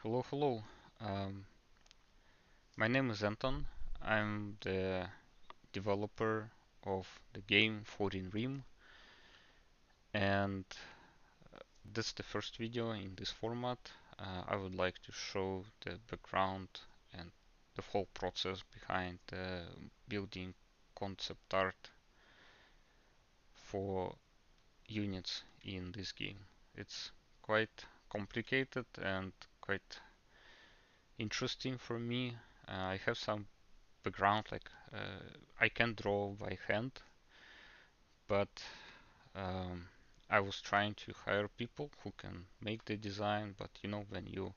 Hello, hello. Um, my name is Anton. I'm the developer of the game 14 Rim, and this is the first video in this format. I would like to show the background and the whole process behind building concept art for units in this game. It's quite complicated and quite interesting for me. I have some background, like I can draw by hand, but um, I was trying to hire people who can make the design, but when you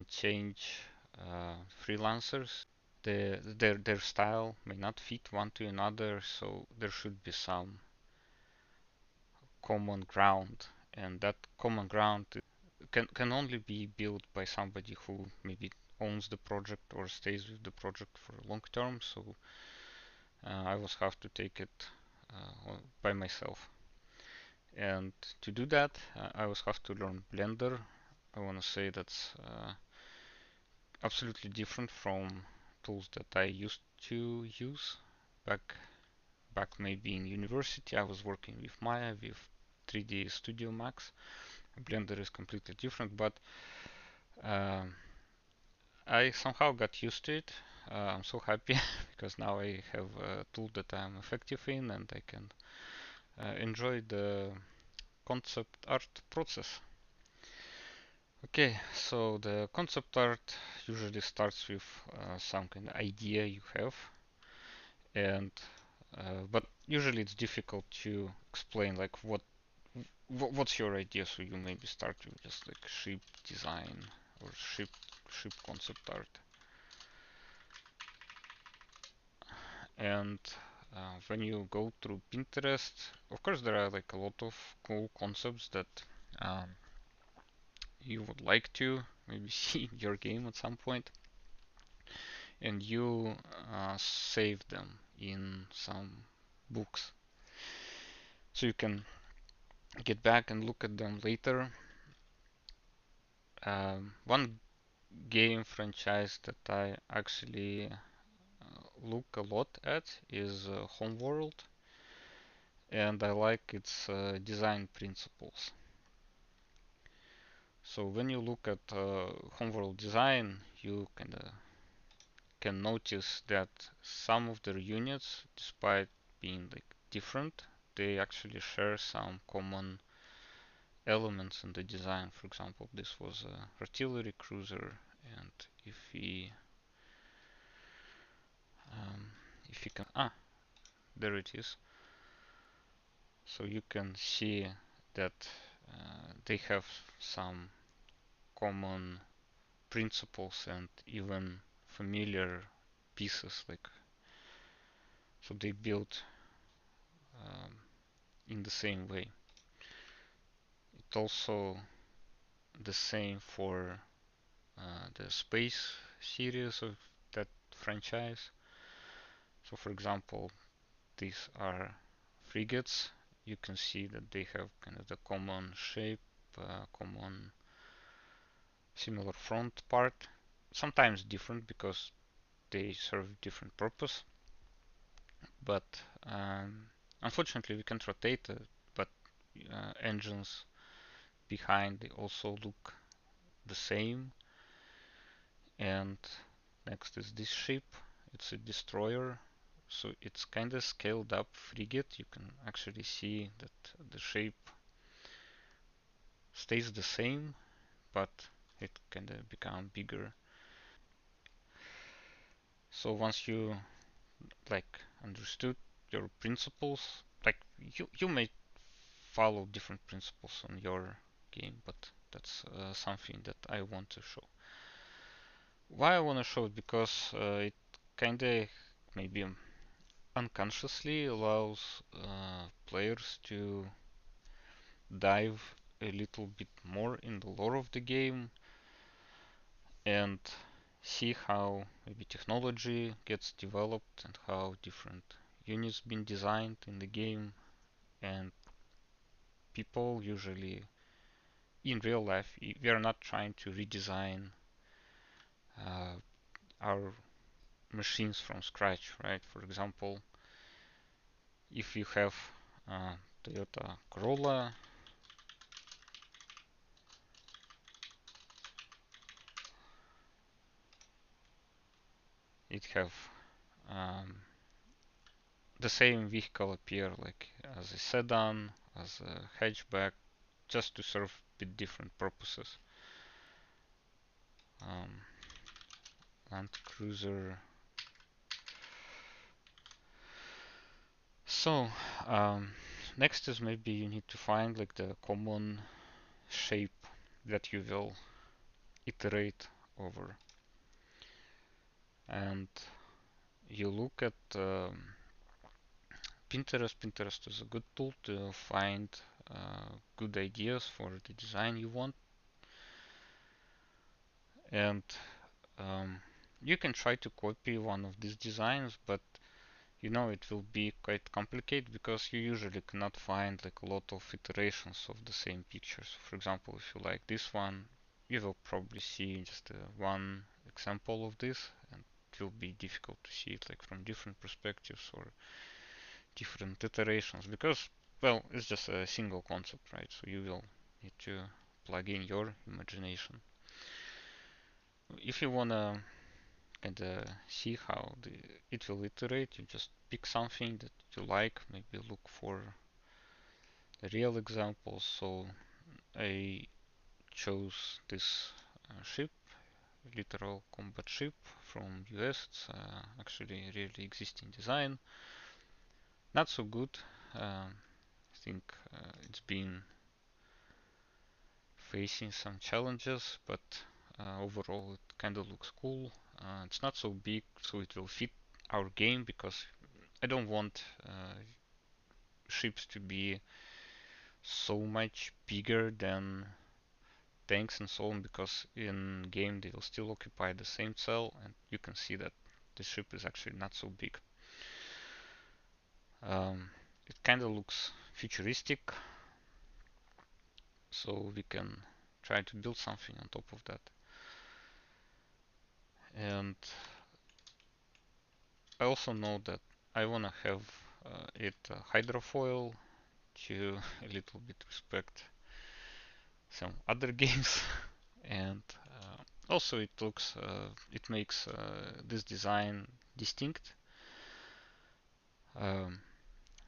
change freelancers, their style may not fit one to another, so there should be some common ground, and that common ground can only be built by somebody who maybe owns the project or stays with the project for long term. So I was have to take it by myself. And to do that, I was have to learn Blender. I want to say that's absolutely different from tools that I used to use back back maybe in university. I was working with Maya, with 3D Studio Max. Blender is completely different, but um I somehow got used to it. I'm so happy because now I have a tool that I'm effective in and I can enjoy the concept art process. Okay, so the concept art usually starts with some kind of idea you have, and but usually it's difficult to explain like what's your idea. So you maybe start with just like ship design or ship concept art, and when you go through Pinterest, of course there are like a lot of cool concepts that um, you would like to maybe see in your game at some point, and you save them in some books, so you can get back and look at them later. One game franchise that I actually look a lot at is Homeworld, and I like its design principles. So when you look at Homeworld design, you kind of can notice that some of their units, despite being like different, they actually share some common elements in the design. For example, this was a artillery cruiser, and if we um, if you can there it is. So you can see that they have some common principles and even familiar pieces, like so they built um, in the same way. It also the same for the space series of that franchise. So for example, these are frigates. You can see that they have kind of the common shape, common similar front part, sometimes different because they serve different purpose. But unfortunately, we can't rotate it. But engines behind they also look the same. And next is this ship. It's a destroyer, so it's kind of scaled up frigate. You can actually see that the shape stays the same, but it kind of become bigger. So once you like understood your principles, like you may follow different principles on your game, but that's something that I want to show. Why I want to show it? Because it kind of maybe unconsciously allows players to dive a little bit more in the lore of the game and see how maybe technology gets developed and how different units been designed in the game, and people usually in real life, we are not trying to redesign our machines from scratch, right? For example, if you have Toyota Corolla, it have um, the same vehicle appear like as a sedan, as a hatchback, just to serve a bit different purposes. Um, Land Cruiser. So next is maybe you need to find like the common shape that you will iterate over, and you look at Pinterest. Pinterest is a good tool to find good ideas for the design you want, and um, you can try to copy one of these designs, but you know it will be quite complicated because you usually cannot find like a lot of iterations of the same pictures. For example, if you like this one, you will probably see just one example of this, and it will be difficult to see it like from different perspectives or different iterations because, well, it's just a single concept, right? So you will need to plug in your imagination. If you wanna kind of see how it will iterate, you just pick something that you like, maybe look for real examples. So I chose this ship, literal combat ship from US. It's actually a really existing design. Not so good. I think it's been facing some challenges, but overall it kind of looks cool. It's not so big, so it will fit our game because I don't want ships to be so much bigger than tanks and so on, because in game they will still occupy the same cell, and you can see that the ship is actually not so big. It kind of looks futuristic, so we can try to build something on top of that. And I also know that I want to have it hydrofoil to a little bit respect some other games, and also it makes this design distinct. Um,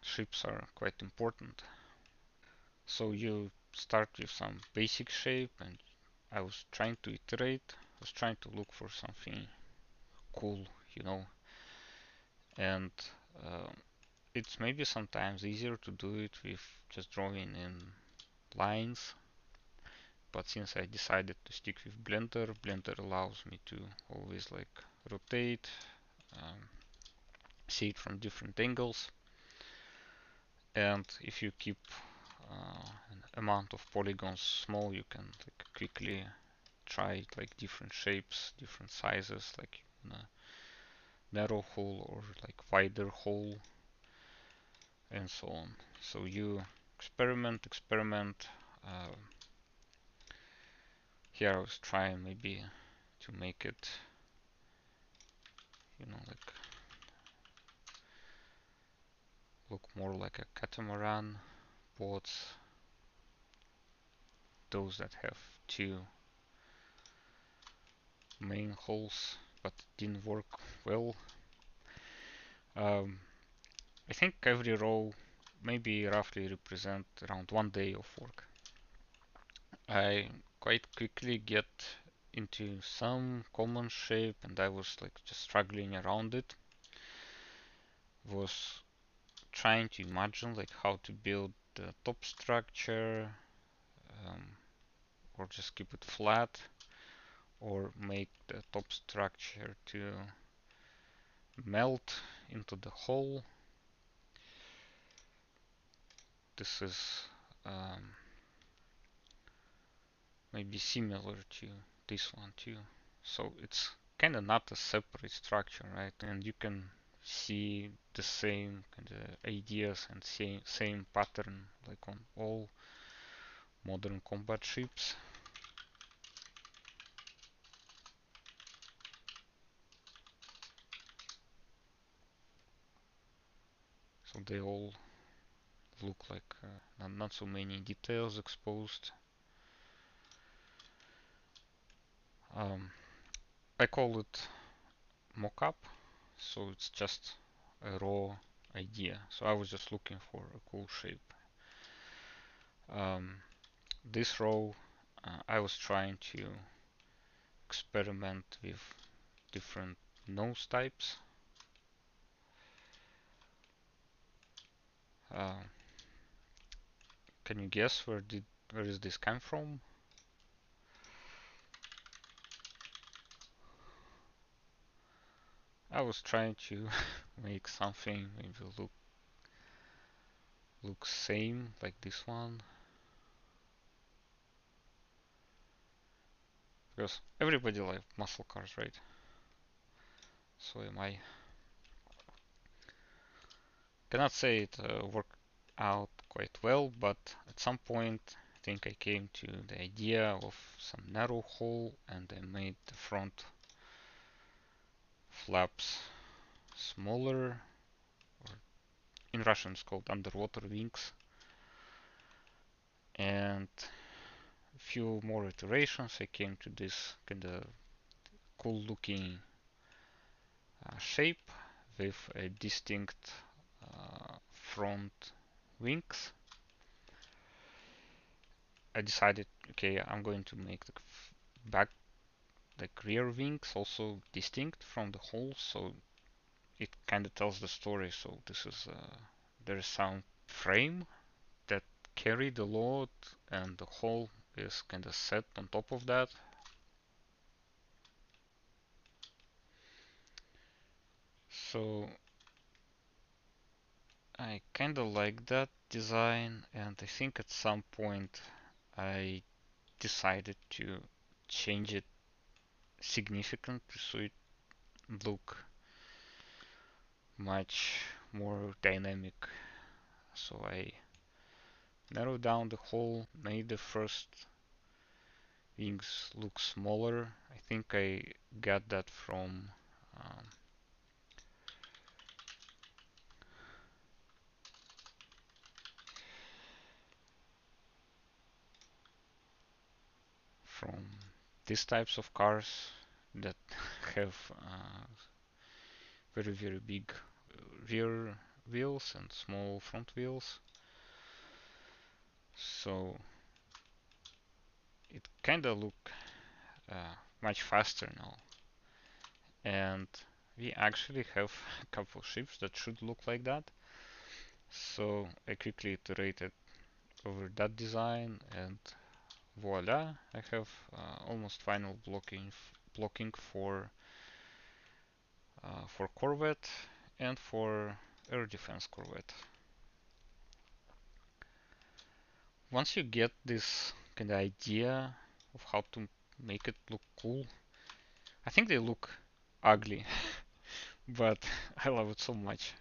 Ships are quite important, so you start with some basic shape, and I was trying to iterate. I was trying to look for something cool, you know, and uh, it's maybe sometimes easier to do it with just drawing in lines, but since I decided to stick with Blender, Blender allows me to always like rotate, um, see it from different angles, and if you keep an amount of polygons small, you can like quickly try like different shapes, different sizes, like a narrow hole or like wider hole, and so on. So you experiment. Uh, Here I was trying maybe to make it, like look more like a catamaran boats, those that have two main holes, but didn't work well. Um, I think every row maybe roughly represent around 1 day of work. I quite quickly get into some common shape, and I was like just struggling around it. Was trying to imagine like how to build the top structure, um, or just keep it flat, or make the top structure to melt into the hole. This is maybe similar to this one too. So it's kind of not a separate structure, right? And you can see the same kind of ideas and same pattern like on all modern combat ships. So they all look like not so many details exposed. I call it mockup, so it's just a raw idea. So I was just looking for a cool shape. This row, I was trying to experiment with different nose types. Can you guess where is this come from? I was trying to make something maybe look same like this one, because everybody likes muscle cars, right? So am I. Cannot say it worked out quite well, but at some point I think I came to the idea of some narrow hole, and I made the front flaps smaller, or in Russian it's called underwater wings. And a few more iterations, I came to this kind of cool looking shape with a distinct front wings. I decided, okay, I'm going to make the back, like rear wings, also distinct from the whole, so it kind of tells the story. So this is there is some frame that carry the load, and the whole is kind of set on top of that. So I kind of like that design, and I think at some point I decided to change it significantly so it look much more dynamic. So I narrowed down the hole, made the first wings look smaller. I think I got that um, from these types of cars that have very big rear wheels and small front wheels. So it kind of look much faster now. And we actually have a couple ships that should look like that. So I quickly iterated over that design, and voila, I have almost final blocking for Corvette and for air defense Corvette. Once you get this kind of idea of how to make it look cool, I think they look ugly, but I love it so much.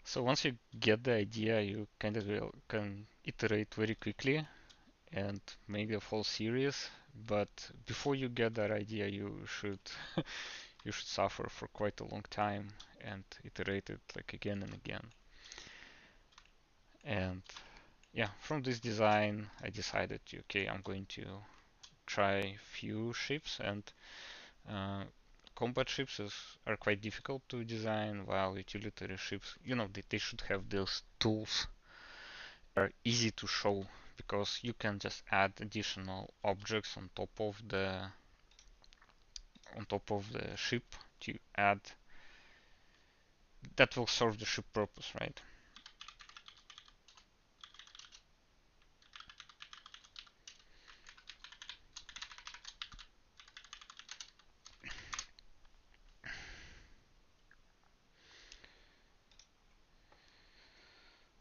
So once you get the idea, you kind of can iterate very quickly and make the whole series. But before you get that idea, you should you should suffer for quite a long time and iterate it like again and again. And yeah, from this design, I decided, okay, I'm going to try few ships, and uh, combat ships are quite difficult to design, while utilitarian ships, they should have those tools that are easy to show, because you can just add additional objects on top of the ship to add that will serve the ship purpose, right?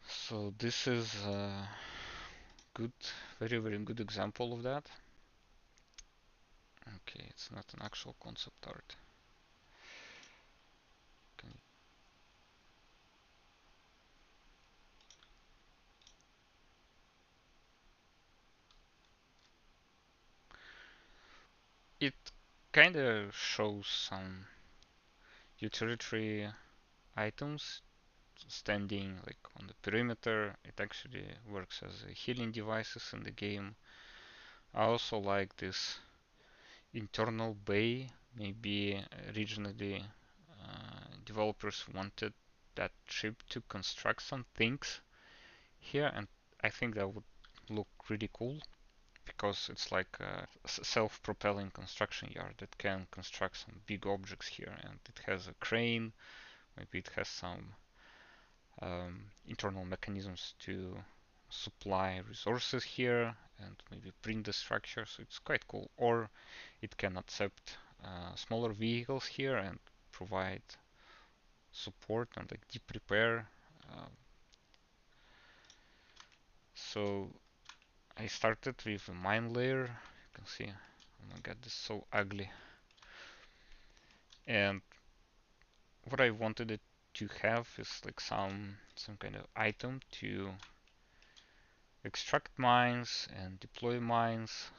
So this is a good, very good example of that. Okay, it's not an actual concept art. it kind of shows some utilitarian items standing like on the perimeter. It actually works as healing devices in the game. I also like this internal bay. Maybe originally developers wanted that ship to construct some things here, and I think that would look really cool because it's like a self-propelling construction yard that can construct some big objects here, and it has a crane. Maybe it has some internal mechanisms to supply resources here and maybe print the structure, so it's quite cool. Or it can accept smaller vehicles here and provide support and like deep repair. Uh, so I started with a mine layer. You can see, oh my god, this is so ugly. And what I wanted it to have is like some kind of item to extract mines and deploy mines.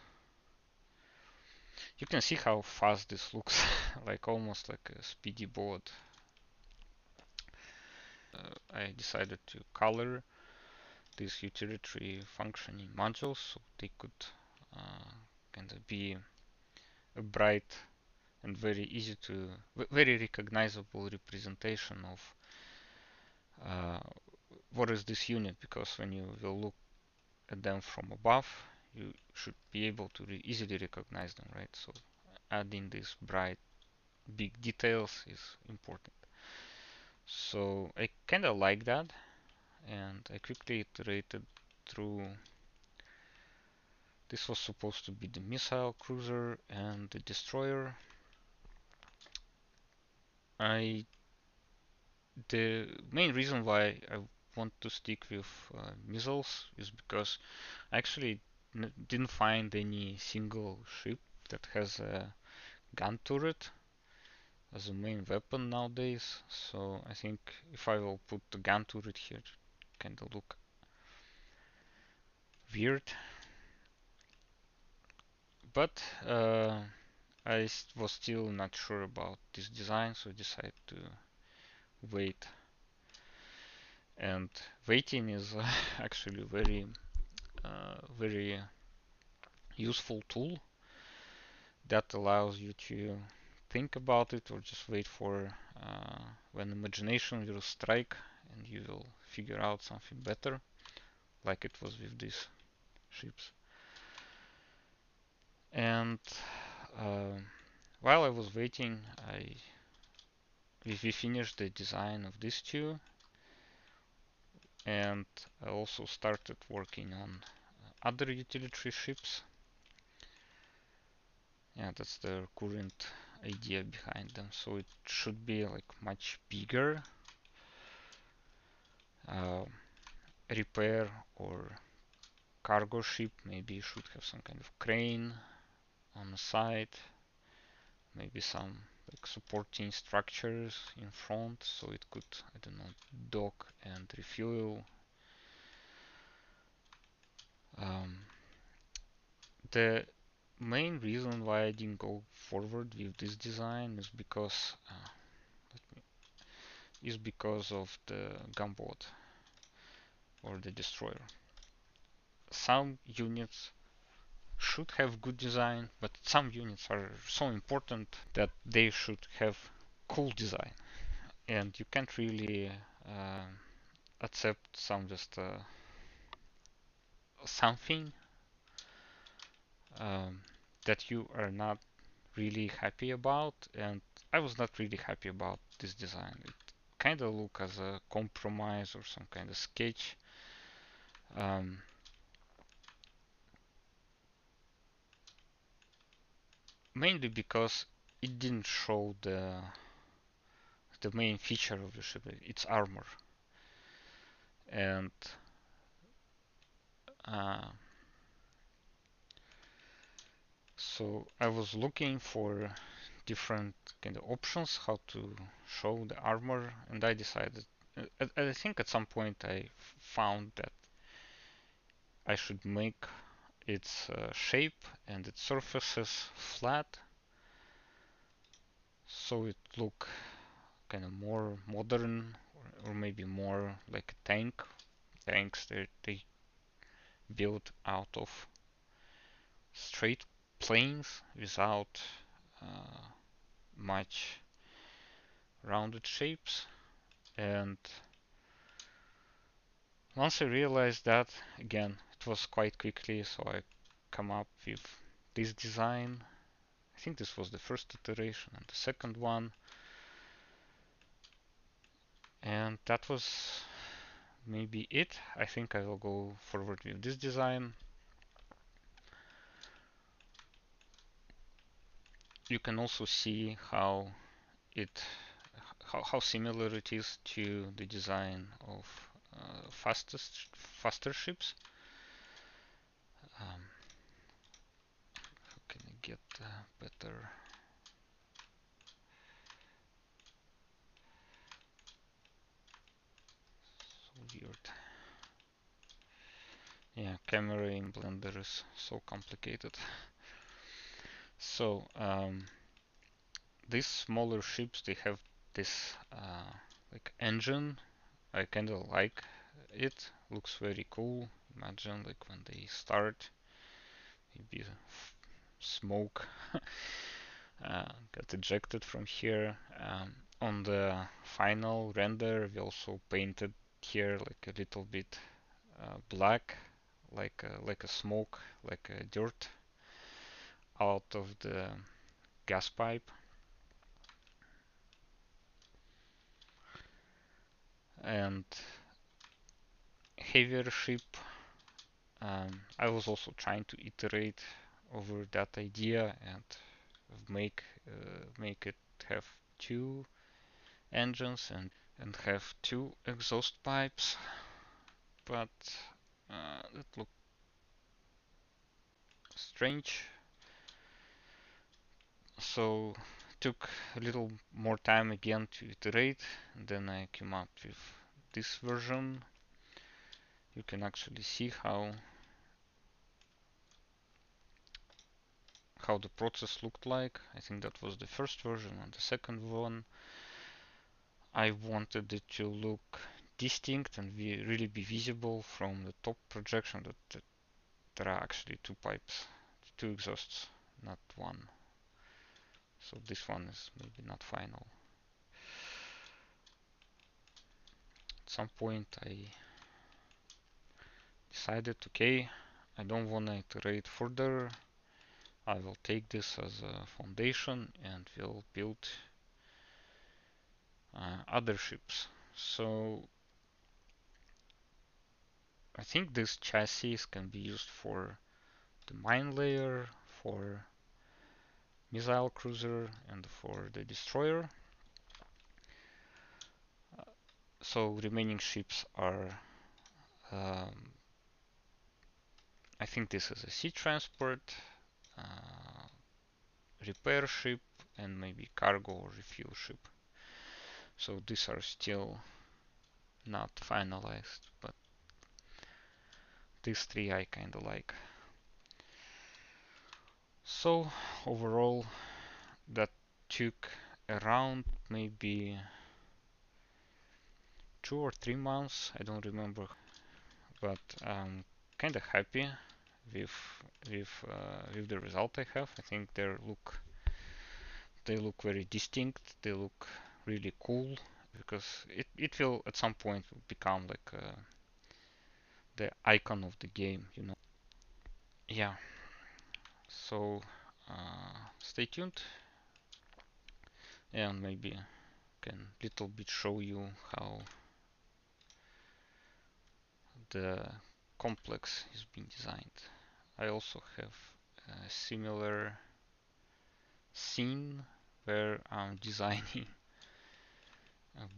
You can see how fast this looks, like almost like a speedy board. I decided to color these utilitarian functioning modules so they could kind of be a bright and very easy to, very recognizable representation of uh, what is this unit, because when you will look at them from above, you should be able to easily recognize them, right? So adding these bright, big details is important. So I kind of like that, and I quickly iterated through. This was supposed to be the missile cruiser and the destroyer. The main reason why I want to stick with missiles is because I actually didn't find any single ship that has a gun turret as a main weapon nowadays. So I think if I will put the gun turret here, it kind of look weird. But I was still not sure about this design, so I decided to wait. And waiting is actually very useful tool that allows you to think about it or just wait for when imagination will strike and you will figure out something better, like it was with these ships. And uh, while I was waiting, we finished the design of these two, and I also started working on other utilitarian ships. Yeah, that's the current idea behind them. So it should be like much bigger, uh, repair or cargo ship. Maybe should have some kind of crane on the side, maybe some like supporting structures in front, so it could, I don't know, dock and refuel. The main reason why I didn't go forward with this design is because of the gunboat or the destroyer. Some units should have good design, but some units are so important that they should have cool design, and you can't really accept some just something um, that you are not really happy about, and I was not really happy about this design. It kind of look as a compromise or some kind of sketch. Um, Mainly because it didn't show the main feature of the ship, its armor, and uh, so I was looking for different kind of options how to show the armor, and I decided. I think at some point I found that I should make its shape and its surfaces flat, so it look kind of more modern, or maybe more like a tank. Tanks that they built out of straight planes without much rounded shapes. And once I realized that, again, it was quite quickly, so I come up with this design. I think this was the first iteration, and the second one, and that was maybe it. I think I will go forward with this design. You can also see how it how similar it is to the design of faster ships. How can I get better? So weird. Yeah, camera in Blender is so complicated. So these smaller ships, they have this like engine. I kind of like it. Looks very cool. Imagine like when they start, maybe smoke got ejected from here. On the final render, we also painted here like a little bit black, like a smoke, like a dirt out of the gas pipe. And heavier ship, I was also trying to iterate over that idea and make it have two engines and have two exhaust pipes, but it looked strange. So took a little more time again to iterate, and then I came up with this version. You can actually see how the process looked like. I think that was the first version, and the second one I wanted it to look distinct and really be visible from the top projection that there are actually two pipes, two exhausts, not one. So this one is maybe not final. At some point I decided, okay, I don't want to iterate further. I will take this as a foundation and will build other ships. So I think this chassis can be used for the mine layer, for missile cruiser, and for the destroyer. So remaining ships are, I think this is a sea transport, repair ship, and maybe cargo or refuel ship. So these are still not finalized, but these three I kinda like. So overall, that took around maybe 2 or 3 months. I don't remember, but I'm kind of happy with with the result I have. I think they look very distinct. They look really cool because it will at some point become like the icon of the game, you know. Yeah. So stay tuned, and maybe can little bit show you how the complex is being designed. I also have a similar scene where I'm designing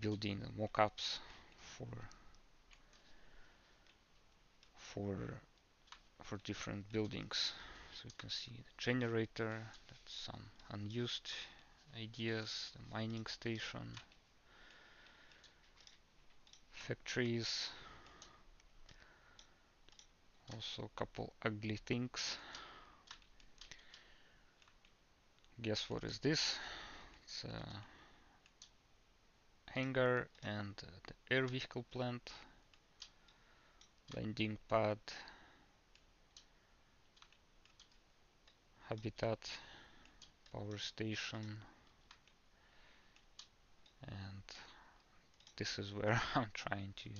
building mockups for for for different buildings. So you can see the generator, that's some unused ideas, the mining station, factories, also a couple ugly things. Guess what is this? It's a hangar and the air vehicle plant, landing pad, habitat, power station, and this is where I'm trying to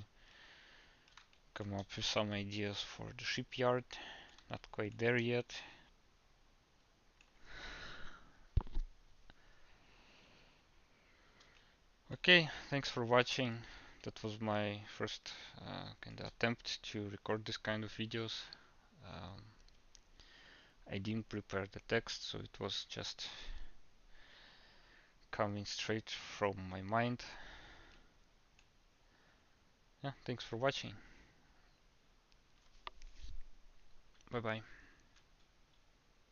come up with some ideas for the shipyard. Not quite there yet. Okay, thanks for watching. That was my first kind of attempt to record this kind of videos. Um, I didn't prepare the text, so it was just coming straight from my mind. Yeah, thanks for watching. Bye bye.